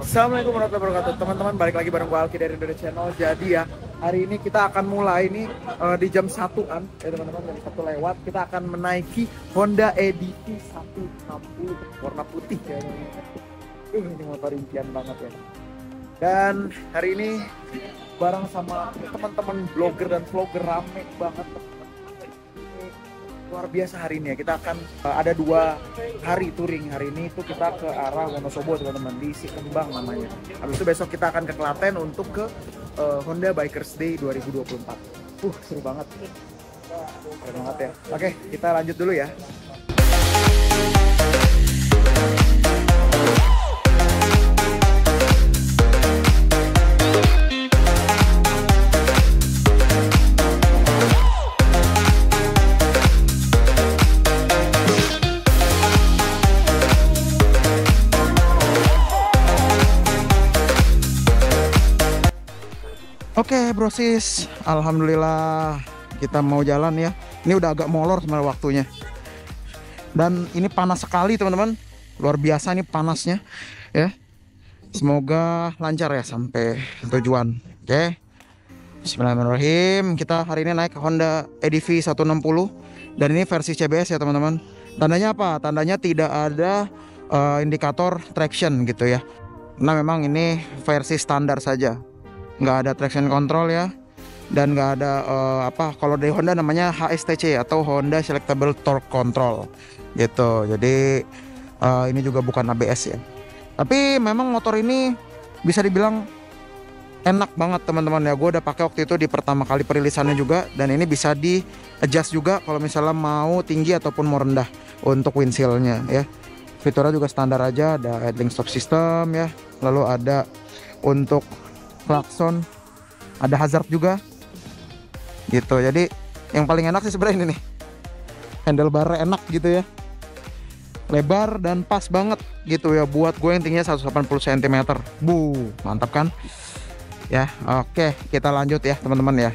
Assalamualaikum warahmatullahi wabarakatuh, teman-teman. Balik lagi bareng gue Alki dari Indonesia Channel. Jadi ya, hari ini kita akan mulai ini di jam 1-an ya teman-teman, jam 1 lewat kita akan menaiki Honda EDV 160 warna putih ya. Ini motor impian banget ya. Dan hari ini bareng sama teman-teman blogger dan vlogger, rame banget. Luar biasa hari ini ya, kita akan ada 2 hari touring. Hari ini itu kita ke arah Wonosobo teman-teman, di Sikembang namanya. Habis itu besok kita akan ke Klaten untuk ke Honda Bikers Day 2024. Seru banget. Keren banget ya. Oke, kita lanjut dulu ya. Oke brosis, alhamdulillah kita mau jalan ya. Ini udah agak molor sebenarnya waktunya. Dan ini panas sekali teman-teman. Luar biasa nih panasnya ya. Semoga lancar ya sampai tujuan. Oke. Bismillahirrahmanirrahim. Kita hari ini naik ke Honda EDV 160 dan ini versi CBS ya teman-teman. Tandanya apa? Tandanya tidak ada indikator traction gitu ya. Nah memang ini versi standar saja. Nggak ada traction control ya, dan nggak ada kalau dari Honda namanya HSTC atau Honda Selectable Torque Control gitu. Jadi ini juga bukan ABS ya, tapi memang motor ini bisa dibilang enak banget teman-teman ya. Gue udah pakai waktu itu di pertama kali perilisannya juga, dan ini bisa di adjust juga kalau misalnya mau tinggi ataupun mau rendah untuk windshieldnya ya. Fiturnya juga standar aja, ada idling stop system ya, lalu ada untuk klakson, ada hazard juga gitu. Jadi yang paling enak sih sebenarnya ini nih, handlebar enak gitu ya, lebar dan pas banget gitu ya buat gue yang tingginya 180 cm. Mantap kan ya. Oke, kita lanjut ya teman-teman ya.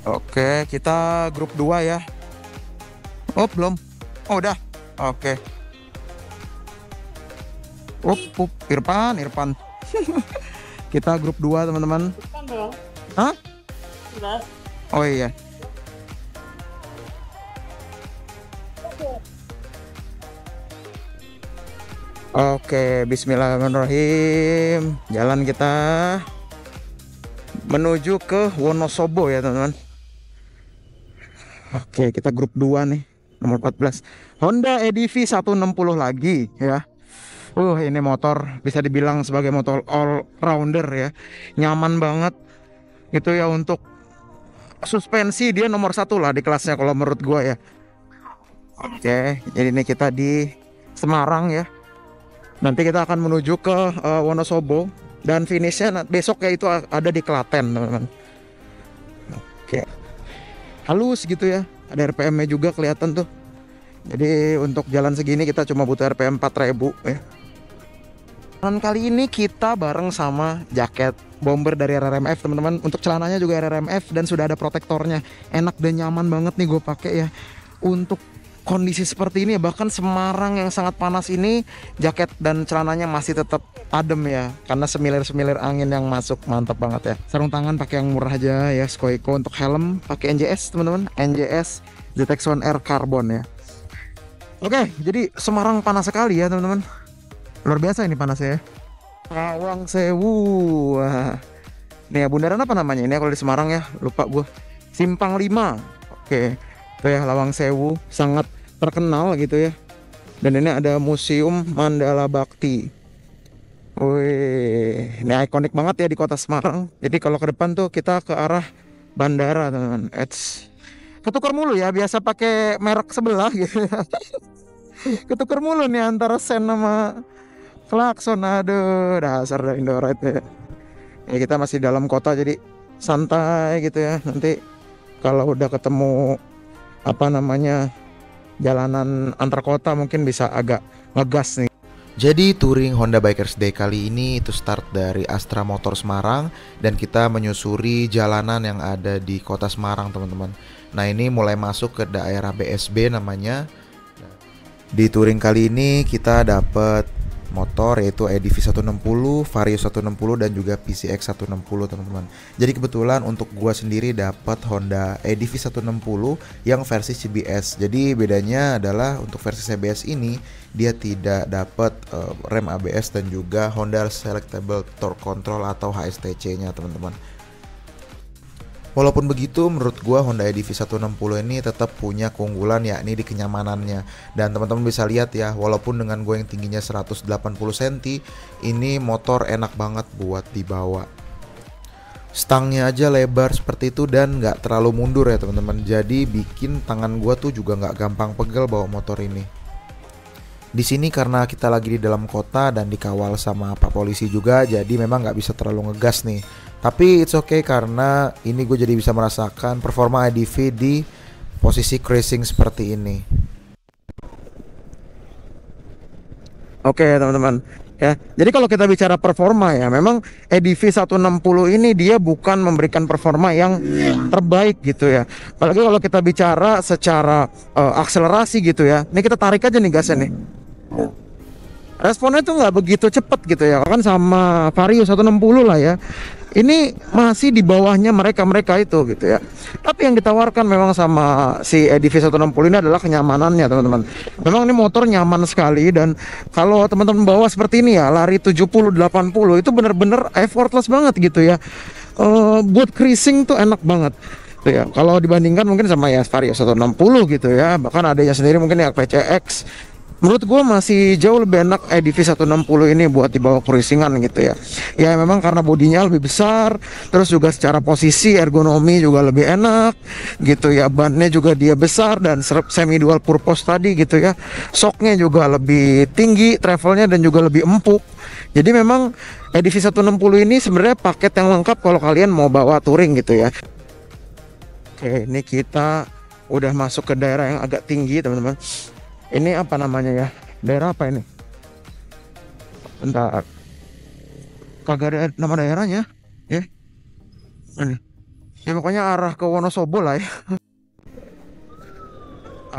Oke, kita grup 2 ya. Oh belum, oh udah. Oke. Irfan. Kita grup 2 teman-teman. Hah? Oh iya. Oke, bismillahirrahmanirrahim. Jalan kita menuju ke Wonosobo ya teman-teman. Oke, kita grup 2 nih, nomor 14. Honda EDV 160 lagi ya. Ini motor bisa dibilang sebagai motor all rounder ya, nyaman banget gitu ya. Untuk suspensi dia nomor 1 lah di kelasnya kalau menurut gua ya. Oke, jadi ini kita di Semarang ya, nanti kita akan menuju ke Wonosobo dan finishnya besok ya, itu ada di Klaten teman-teman. Oke, halus gitu ya, ada RPM-nya juga kelihatan tuh. Jadi untuk jalan segini kita cuma butuh RPM 4000 ya. Dan kali ini kita bareng sama jaket bomber dari RRMF teman-teman. Untuk celananya juga RRMF dan sudah ada protektornya. Enak dan nyaman banget nih gue pakai ya. Untuk kondisi seperti ini, bahkan Semarang yang sangat panas ini, jaket dan celananya masih tetap adem ya, karena semilir-semilir angin yang masuk. Mantap banget ya. Sarung tangan pakai yang murah aja ya, Skoiko. Untuk helm pakai NJS teman-teman, NJS ZX-1 R Carbon ya. Oke, jadi Semarang panas sekali ya teman-teman. Luar biasa ini panasnya ya. Lawang Sewu. Wah. Nih ya, bundaran apa namanya ini kalau di Semarang ya? Lupa gue. Simpang 5. Oke. Itu ya Lawang Sewu, sangat terkenal gitu ya. Dan ini ada Museum Mandala Bakti. Wih, ini ikonik banget ya di kota Semarang. Jadi kalau ke depan tuh kita ke arah bandara teman-teman. Ketukar mulu ya, biasa pakai merek sebelah gitu ya. Ketukar mulu nih antara sen sama klakson. Aduh, dasar dari Indoride ya. Ya kita masih dalam kota jadi santai gitu ya. Nanti kalau udah ketemu jalanan antar kota mungkin bisa agak ngegas nih. Jadi touring Honda Bikers Day kali ini itu start dari Astra Motor Semarang dan kita menyusuri jalanan yang ada di kota Semarang teman-teman. Nah ini mulai masuk ke daerah BSB namanya. Di touring kali ini kita dapat motor, yaitu EDV 160, Vario 160 dan juga PCX 160 teman-teman. Jadi kebetulan untuk gua sendiri dapat Honda EDV 160 yang versi CBS. Jadi bedanya adalah untuk versi CBS ini dia tidak dapat rem ABS dan juga Honda Selectable Torque Control atau HSTC-nya teman-teman. Walaupun begitu, menurut gua Honda EDV 160 ini tetap punya keunggulan, yakni di kenyamanannya. Dan teman-teman bisa lihat ya, walaupun dengan gue yang tingginya 180 cm, ini motor enak banget buat dibawa. Stangnya aja lebar seperti itu dan nggak terlalu mundur ya teman-teman. Jadi bikin tangan gua tuh juga nggak gampang pegel bawa motor ini. Di sini karena kita lagi di dalam kota dan dikawal sama Pak Polisi juga, jadi memang nggak bisa terlalu ngegas nih. Tapi it's okay karena ini gue jadi bisa merasakan performa EDV di posisi cruising seperti ini. Oke teman-teman ya. Jadi kalau kita bicara performa ya, memang EDV 160 ini dia bukan memberikan performa yang terbaik gitu ya. Apalagi kalau kita bicara secara akselerasi gitu ya. Ini kita tarik aja nih gasnya nih. Responnya tuh nggak begitu cepet gitu ya, kan sama Vario 160 lah ya. Ini masih di bawahnya mereka itu gitu ya. Tapi yang ditawarkan memang sama si EDV 160 ini adalah kenyamanannya teman-teman. Memang ini motor nyaman sekali, dan kalau teman-teman bawa seperti ini ya, lari 70-80 itu bener-bener effortless banget gitu ya. Buat cruising tuh enak banget tuh ya. Kalau dibandingkan mungkin sama ya Vario 160 gitu ya, bahkan adanya sendiri mungkin ya PCX. Menurut gue masih jauh lebih enak EDV 160 ini buat dibawa cruisingan gitu ya. Ya memang karena bodinya lebih besar, terus juga secara posisi ergonomi juga lebih enak gitu ya. Bannya juga dia besar dan semi dual purpose tadi gitu ya. Shocknya juga lebih tinggi, travelnya dan juga lebih empuk. Jadi memang EDV 160 ini sebenarnya paket yang lengkap kalau kalian mau bawa touring gitu ya. Oke, ini kita udah masuk ke daerah yang agak tinggi teman-teman. Ini apa namanya ya? Daerah apa ini? Bentar. Kagak ada nama daerahnya, ya. Ini. Ya pokoknya arah ke Wonosobo lah ya.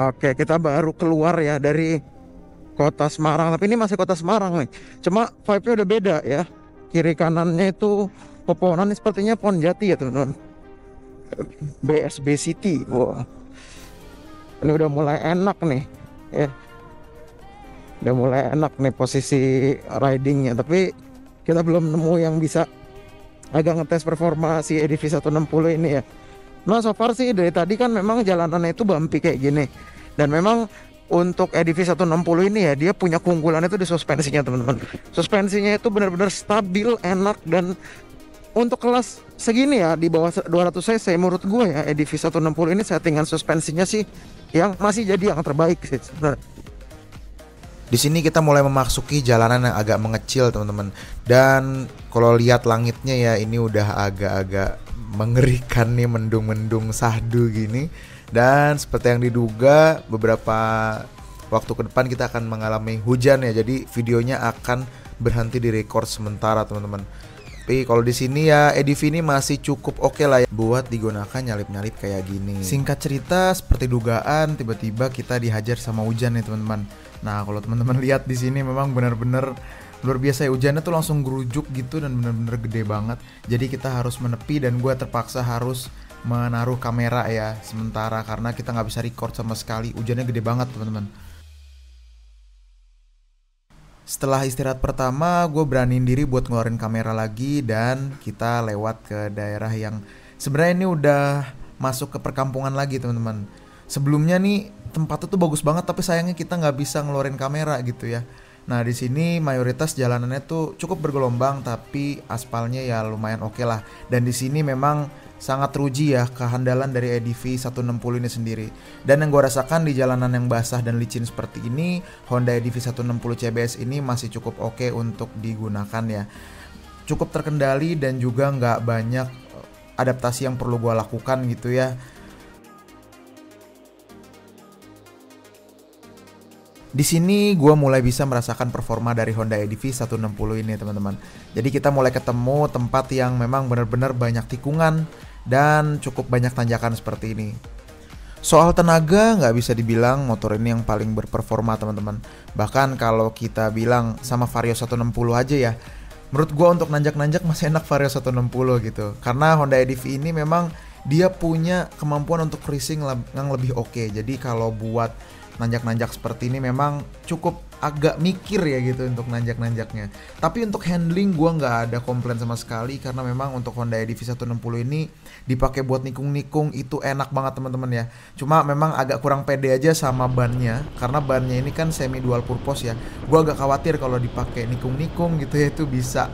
Oke, kita baru keluar ya dari kota Semarang. Tapi ini masih kota Semarang nih. Cuma vibe-nya udah beda ya. Kiri kanannya itu pepohonan, sepertinya pohon jati ya teman-teman. BSB City. Wow. Ini udah mulai enak nih. Ya, udah mulai enak nih posisi ridingnya, tapi kita belum nemu yang bisa agak ngetes performa si EDV 160 ini ya. Nah so far sih dari tadi kan memang jalanannya itu bumpy kayak gini, dan memang untuk EDV 160 ini ya dia punya keunggulan itu di suspensinya teman-teman. Suspensinya itu benar-benar stabil, enak, dan untuk kelas segini ya di bawah 200 cc menurut gue ya EDV 160 ini settingan suspensinya sih yang masih jadi yang terbaik sih sebenarnya. Di sini kita mulai memasuki jalanan yang agak mengecil teman-teman. Dan kalau lihat langitnya ya, ini udah agak-agak mengerikan nih, mendung-mendung sahdu gini. Dan seperti yang diduga, beberapa waktu ke depan kita akan mengalami hujan ya. Jadi videonya akan berhenti di record sementara teman-teman. Tapi kalau di sini ya EDV ini masih cukup oke lah ya buat digunakan nyalip-nyalip kayak gini. Singkat cerita, seperti dugaan, tiba-tiba kita dihajar sama hujan nih teman-teman. Nah kalau teman-teman lihat di sini memang benar-benar luar biasa ya, hujannya tuh langsung gerujuk gitu dan benar-benar gede banget. Jadi kita harus menepi dan gue terpaksa harus menaruh kamera ya sementara karena kita nggak bisa record sama sekali. Hujannya gede banget teman-teman. Setelah istirahat pertama, gue beraniin diri buat ngeluarin kamera lagi dan kita lewat ke daerah yang sebenarnya ini udah masuk ke perkampungan lagi teman-teman. Sebelumnya nih tempatnya tuh bagus banget, tapi sayangnya kita nggak bisa ngeluarin kamera gitu ya. Nah di sini mayoritas jalanannya tuh cukup bergelombang, tapi aspalnya ya lumayan oke lah. Dan di sini memang sangat teruji ya kehandalan dari EDV 160 ini sendiri. Dan yang gue rasakan di jalanan yang basah dan licin seperti ini, Honda EDV 160 CBS ini masih cukup oke untuk digunakan ya. Cukup terkendali dan juga nggak banyak adaptasi yang perlu gue lakukan gitu ya. Di sini gue mulai bisa merasakan performa dari Honda EDV 160 ini teman-teman. Jadi kita mulai ketemu tempat yang memang benar-benar banyak tikungan dan cukup banyak tanjakan seperti ini. Soal tenaga nggak bisa dibilang motor ini yang paling berperforma teman-teman. Bahkan kalau kita bilang sama Vario 160 aja ya, menurut gua untuk nanjak-nanjak masih enak Vario 160 gitu. Karena Honda EDV ini memang dia punya kemampuan untuk cruising yang lebih oke. Jadi kalau buat nanjak-nanjak seperti ini memang cukup agak mikir ya gitu untuk nanjak-nanjaknya. Tapi untuk handling gua nggak ada komplain sama sekali karena memang untuk Honda EDV 160 ini dipakai buat nikung-nikung itu enak banget teman-teman ya. Cuma memang agak kurang pede aja sama bannya karena bannya ini kan semi dual purpose ya. Gua agak khawatir kalau dipakai nikung-nikung gitu ya itu bisa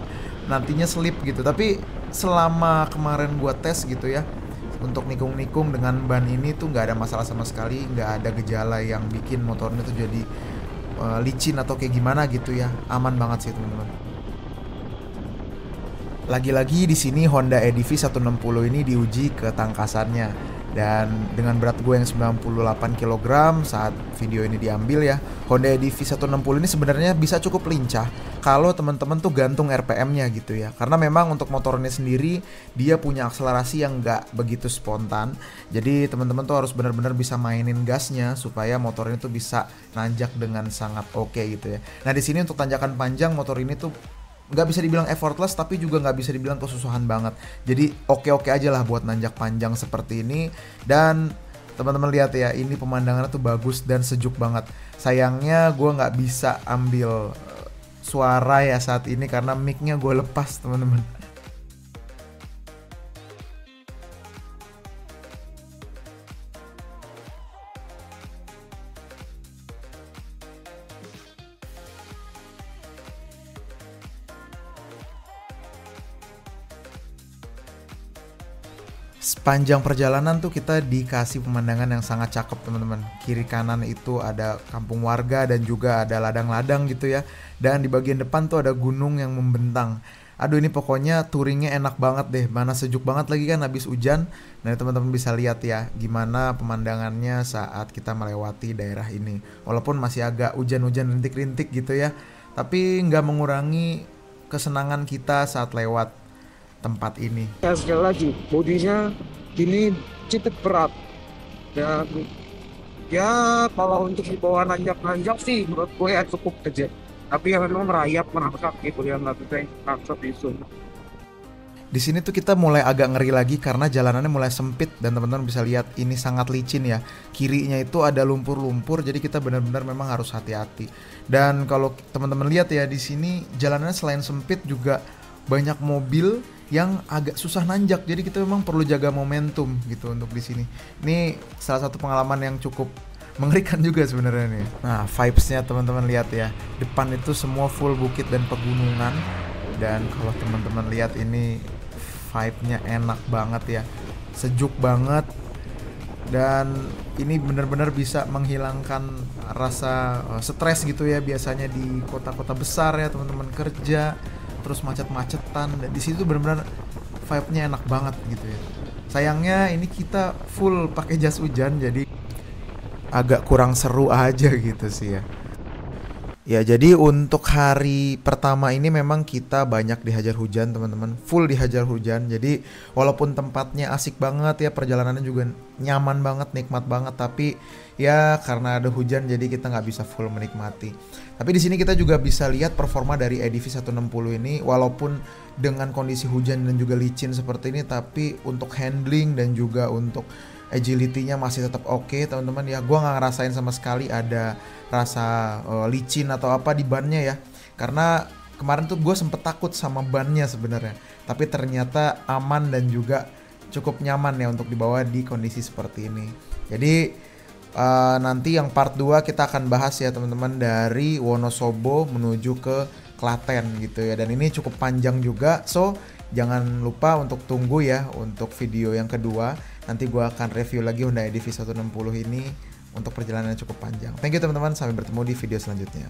nantinya slip gitu. Tapi selama kemarin gua tes gitu ya, untuk nikung-nikung dengan ban ini tuh nggak ada masalah sama sekali, nggak ada gejala yang bikin motornya tuh jadi licin atau kayak gimana gitu ya. Aman banget sih teman-teman. Lagi-lagi di sini Honda EDV 160 ini diuji ketangkasannya. Dan dengan berat gue yang 98 kg saat video ini diambil ya, Honda EDV 160 ini sebenarnya bisa cukup lincah kalau teman-teman tuh gantung RPM-nya gitu ya. Karena memang untuk motornya sendiri dia punya akselerasi yang nggak begitu spontan. Jadi teman-teman tuh harus benar-benar bisa mainin gasnya supaya motornya tuh bisa nanjak dengan sangat oke gitu ya. Nah di sini untuk tanjakan panjang motor ini tuh nggak bisa dibilang effortless tapi juga nggak bisa dibilang kesusahan banget. Jadi oke-oke aja lah buat nanjak panjang seperti ini. Dan teman-teman lihat ya, ini pemandangannya tuh bagus dan sejuk banget. Sayangnya gue nggak bisa ambil suara ya saat ini karena mic-nya gue lepas teman-teman. Sepanjang perjalanan tuh kita dikasih pemandangan yang sangat cakep teman-teman. Kiri kanan itu ada kampung warga dan juga ada ladang-ladang gitu ya. Dan di bagian depan tuh ada gunung yang membentang. Aduh ini pokoknya touringnya enak banget deh. Mana sejuk banget lagi kan habis hujan. Nah teman-teman bisa lihat ya gimana pemandangannya saat kita melewati daerah ini. Walaupun masih agak hujan-hujan rintik-rintik gitu ya. Tapi nggak mengurangi kesenangan kita saat lewat tempat ini. Ya sekali lagi, bodinya ini cukup berat dan ya kalau untuk dibawa nanjak-nanjak sih menurut gue ya cukup kecil. Tapi ya memang merayap merangkak gitu yang nggak bisa merangkak itu. Di sini tuh kita mulai agak ngeri lagi karena jalanannya mulai sempit dan teman-teman bisa lihat ini sangat licin ya. Kirinya itu ada lumpur-lumpur jadi kita benar-benar memang harus hati-hati. Dan kalau teman-teman lihat ya di sini jalanannya selain sempit juga banyak mobil yang agak susah nanjak, jadi kita memang perlu jaga momentum gitu untuk di sini. Ini salah satu pengalaman yang cukup mengerikan juga sebenarnya nih. Nah, vibes-nya teman-teman lihat ya. Depan itu semua full bukit dan pegunungan. Dan kalau teman-teman lihat ini vibe-nya enak banget ya. Sejuk banget. Dan ini benar-benar bisa menghilangkan rasa stres gitu ya biasanya di kota-kota besar ya teman-teman kerja terus macet-macetan dan di situ benar-benar vibe-nya enak banget gitu ya. Sayangnya ini kita full pakai jas hujan jadi agak kurang seru aja gitu sih ya. Ya jadi untuk hari pertama ini memang kita banyak dihajar hujan teman-teman, full dihajar hujan. Jadi walaupun tempatnya asik banget ya, perjalanannya juga nyaman banget, nikmat banget, tapi ya karena ada hujan jadi kita nggak bisa full menikmati. Tapi di sini kita juga bisa lihat performa dari EDV 160 ini, walaupun dengan kondisi hujan dan juga licin seperti ini, tapi untuk handling dan juga untuk agility-nya masih tetap oke teman-teman ya. Gua nggak ngerasain sama sekali ada rasa licin atau apa di bannya ya. Karena kemarin tuh gue sempet takut sama bannya sebenarnya. Tapi ternyata aman dan juga cukup nyaman ya untuk dibawa di kondisi seperti ini. Jadi nanti yang part 2 kita akan bahas ya teman-teman dari Wonosobo menuju ke Klaten gitu ya. Dan ini cukup panjang juga, so jangan lupa untuk tunggu ya untuk video yang kedua. Nanti gue akan review lagi Honda EDV 160 ini untuk perjalanan yang cukup panjang. Thank you teman-teman, sampai bertemu di video selanjutnya.